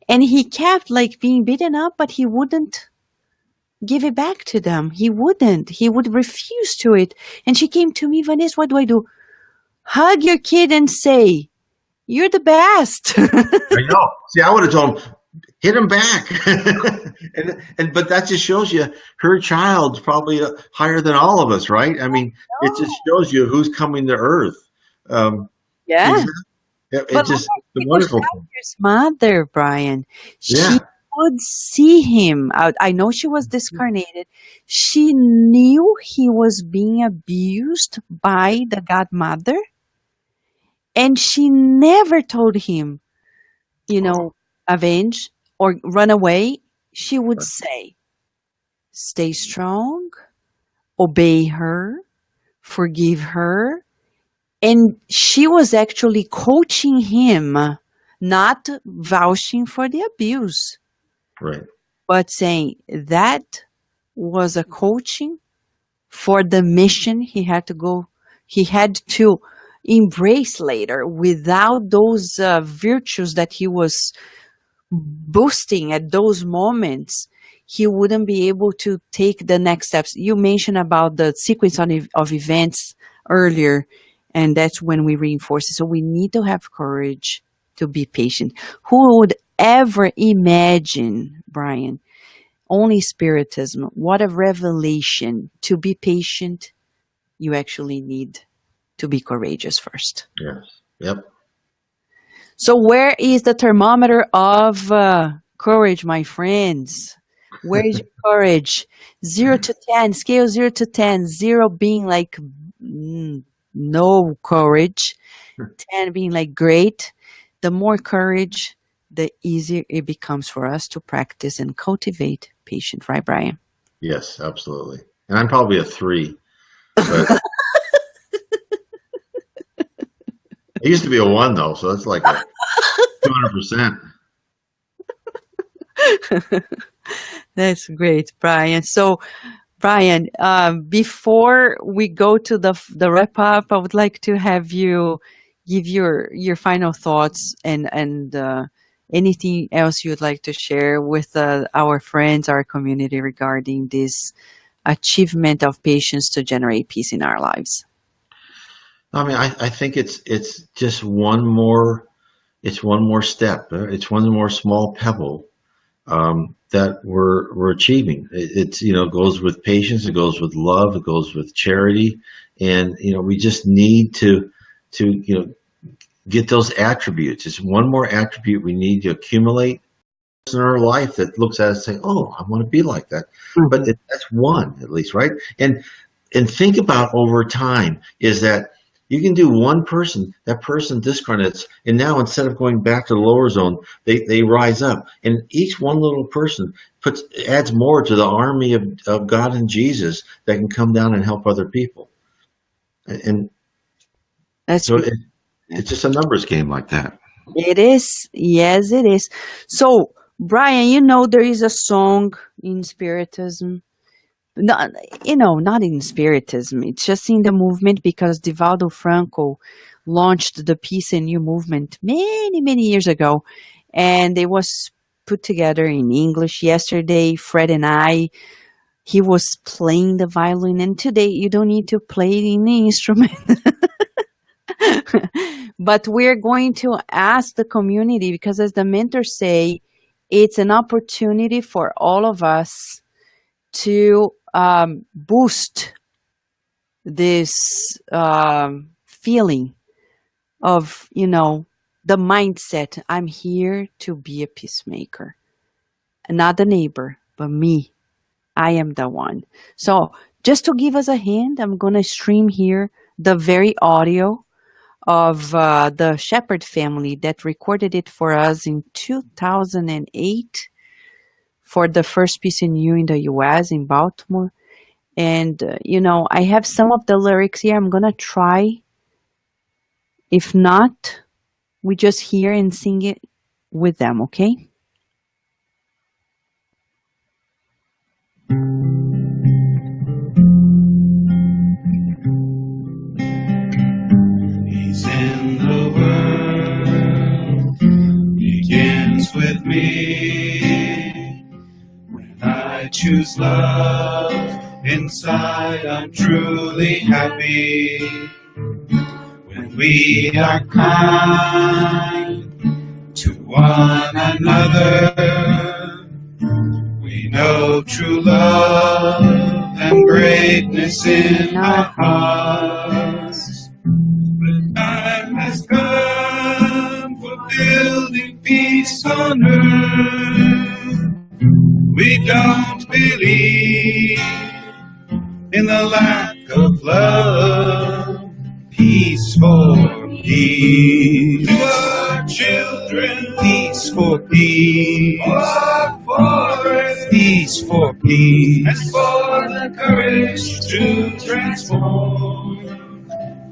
And he kept like being beaten up, but he wouldn't give it back to them. He wouldn't. He would refuse to it. And she came to me, Vanessa, what do I do? Hug your kid and say, you're the best.
I know. See, I would have told him, hit him back. But that just shows you her child's probably higher than all of us, right? I mean, it just shows you who's coming to earth.
Yeah.
Exactly.
But
It's
look
just
at
the
Nico
wonderful thing.
Schneider's mother, Brian. She
Yeah.
could see him. I know she was discarnated. She knew he was being abused by the godmother, and she never told him,
Oh,
avenge or run away. She would say, stay strong, obey her, forgive her. And she was actually coaching him, not vouching for the abuse,
right.
but saying that was a coaching for the mission he had to embrace later. Without those virtues that he was boosting at those moments, he wouldn't be able to take the next steps. You mentioned about the sequence of events earlier, and that's when we reinforce it. So we need to have courage to be patient. Who would ever imagine, Brian? Only Spiritism. What a revelation. To be patient, you actually need to be courageous first.
Yes. Yep.
So, where is the thermometer of courage, my friends? Where is your courage? 0 to 10, scale 0 to 10. 0 being like no courage, 10 being like great. The more courage, the easier it becomes for us to practice and cultivate patience, right, Brian?
Yes, absolutely. And I'm probably a 3. But I used to be a one though, so that's like a 200%.
That's great, Brian. So, Brian, before we go to the wrap up, I would like to have you give your final thoughts and anything else you'd like to share with our friends, our community regarding this achievement of patience to generate peace in our lives.
I mean, I think it's just one more step. It's one more small pebble that we're achieving. It's goes with patience, it goes with love, it goes with charity, and we just need to get those attributes. It's one more attribute we need to accumulate in our life that looks at us and say, "Oh, I want to be like that." But
Mhm.
that's one at least, right? And think about over time is that you can do one person, that person discarnates, and now instead of going back to the lower zone, they rise up. And each one little person adds more to the army of God and Jesus that can come down and help other people. And
That's
so it's just a numbers game like that.
it is. Yes, it is. So, Brian, there is a song in Spiritism. Not, not in Spiritism. It's just in the movement because Divaldo Franco launched the Peace and You movement many, many years ago. And it was put together in English. Yesterday, Fred and I, he was playing the violin. And today, you don't need to play any instrument. But we're going to ask the community because, as the mentors say, it's an opportunity for all of us to boost this feeling of, the mindset. I'm here to be a peacemaker, not the neighbor, but me. I am the one. So, just to give us a hint, I'm going to stream here the very audio of the Shepherd family that recorded it for us in 2008 for the first Peace in You in the US in Baltimore. And, I have some of the lyrics here. I'm going to try. If not, we just hear and sing it with them, okay?
Peace in the world begins with me. When I choose love, inside I'm truly happy. When we are kind to one another, we know true love and greatness in our hearts. The time has come for building peace on earth. We don't believe in the lack of love. Peace for peace. To our children, peace for peace. For our forests, peace for peace. And for the courage to transform.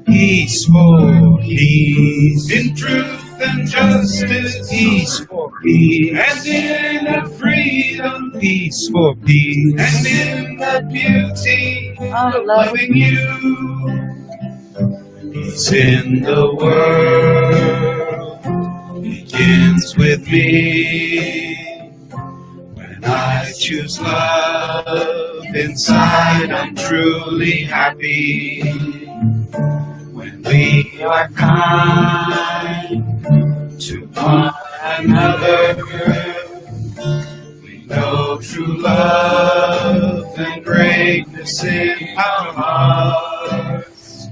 Peace for peace. In truth and justice, peace for peace. And in the freedom, peace for peace. And in the beauty of loving you. Peace in the world begins with me. When I choose love, inside I'm truly happy. When we are kind to one another, we know true love and greatness in our hearts.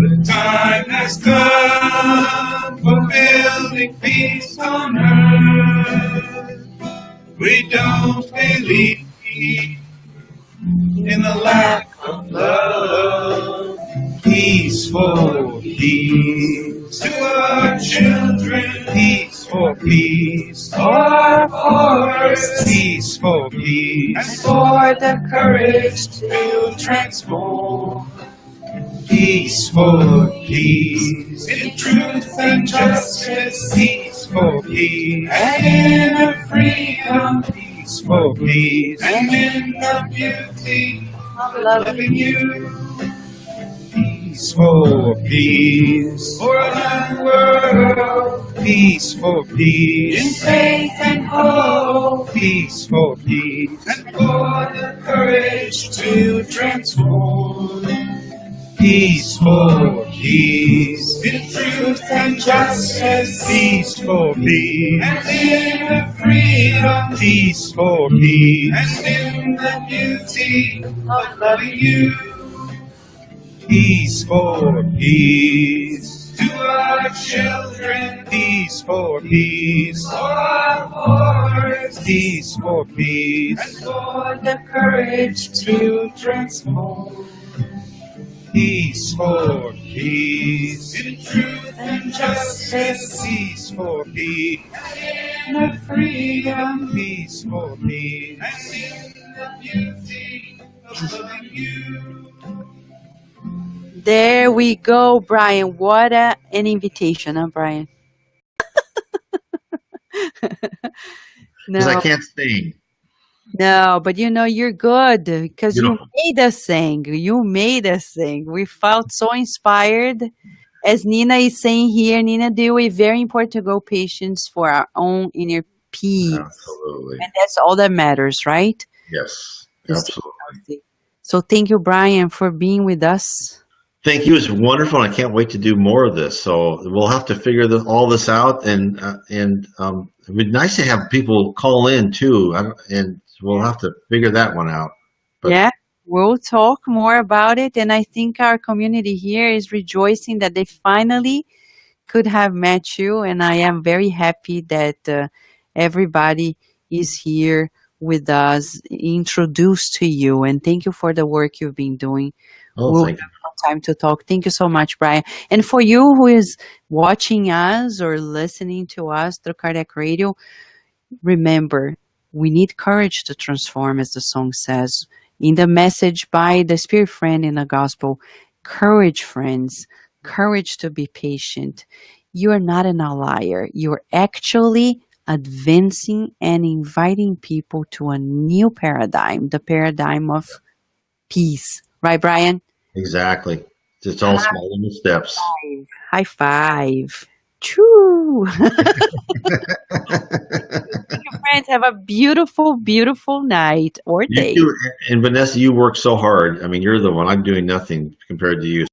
The time has come for building peace on earth. We don't believe in the lack of love. Peace for peace. To our children, peace for peace. For our forests, peace for peace. And for the courage to transform. Peace for peace, in truth and justice, peace for peace, and inner freedom, peace for peace, and in the beauty of loving you. Peace for peace, for a world, peace for peace, in faith and hope, peace for peace, and for the courage to transform. Peace for peace, in truth and justice, peace for peace, and in freedom, peace for peace, and in the beauty of loving you. Peace for peace, to our children, peace for peace, for our forests, peace for peace, and for the courage to transform. Peace for peace, in truth and justice, peace for peace, and in the freedom, peace for peace, and in the beauty of loving you.
There we go, Brian. What an invitation, huh, Brian?
Because I
No,
can't sing.
no, but you're good because
You
you
know,
made us sing. You made us sing. We felt so inspired. As Nina is saying here, Nina Dew, it's very important to go patients for our own inner peace.
absolutely.
And that's all that matters, right?
Yes,
To stay
absolutely.
healthy. So thank you, Brian, for being with us.
Thank you. It's wonderful. I can't wait to do more of this. So we'll have to figure all this out, and it'd be nice to have people call in too. And we'll have to figure that one out. But
Yeah, we'll talk more about it. And I think our community here is rejoicing that they finally could have met you. And I am very happy that everybody is here with us, introduced to you. And thank you for the work you've been doing.
oh,
We'll
thank you.
have some time to talk. Thank you so much, Brian. And for you who is watching us or listening to us through Cardiac Radio, remember, we need courage to transform, as the song says. In the message by the Spirit Friend in the Gospel, courage, friends, courage to be patient. You are not an outlier. You're actually advancing and inviting people to a new paradigm, the paradigm of peace. Right, Brian?
Exactly. It's all small little steps.
High five. Choo! Friends, have a beautiful, beautiful night or
You
day.
too. And Vanessa, you work so hard. I mean, you're the one. I'm doing nothing compared to you.